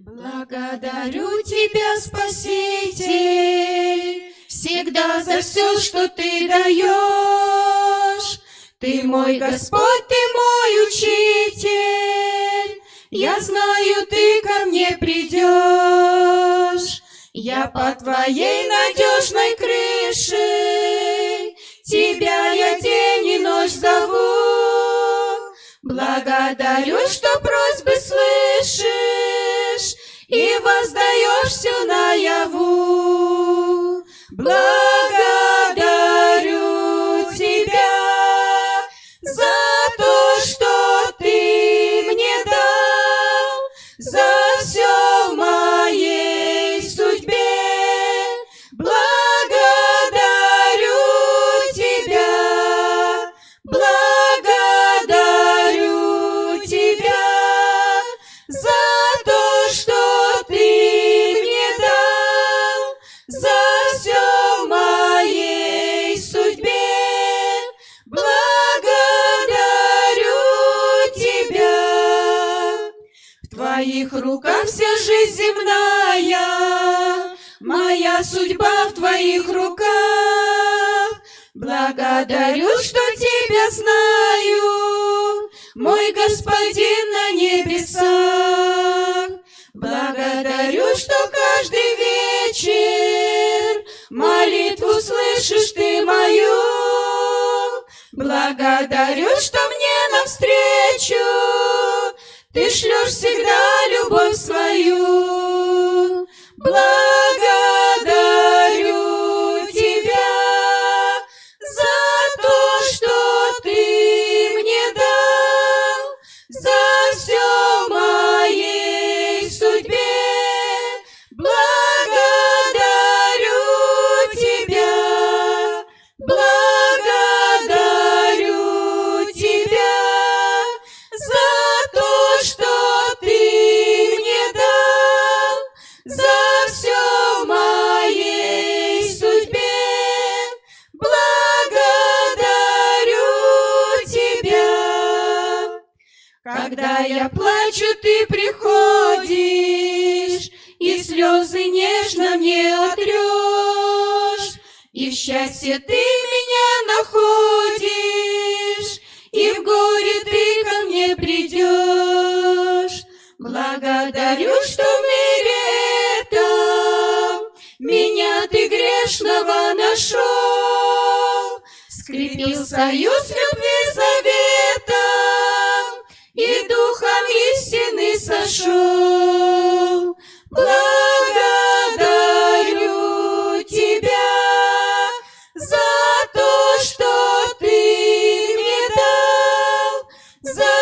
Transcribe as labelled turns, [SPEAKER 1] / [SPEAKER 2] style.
[SPEAKER 1] Благодарю Тебя, Спаситель, всегда за все, что Ты даешь. Ты мой Господь, Ты мой Учитель, я знаю, Ты ко мне придешь. Я под Твоей надежной крышей, Тебя я день и ночь зову. Благодарю, что просьбы слышишь и воздаешь все наяву. Благодарю Тебя за то, что Ты мне дал, за все в моей судьбе. Благодарю Тебя, благодарю Тебя за то, что Ты мне дал, за все в моей судьбе. Благодарю Тебя. В Твоих руках вся жизнь земная, моя судьба в Твоих руках. Благодарю, что Тебя знаю, мой Господин на небесах. Благодарю, что каждый вечер молитву слышишь Ты мою. Благодарю, что мне навстречу Ты шлешь всегда любовь свою. Благодарю Тебя за то, что Ты мне дал, за все в моей судьбе. Благодарю Тебя, благодарю Тебя за то, что Ты мне дал, за все в моей судьбе. Благодарю Тебя. Когда я плачу, Ты приходишь, и слезы нежно мне отрешь, и в счастье Ты меня находишь, и в горе Ты ко мне придешь. Благодарю, что в мире этом меня Ты грешного нашел, скрепил союз любви заветом и духом истины сошел. Благодарю Тебя за то, что Ты мне дал, за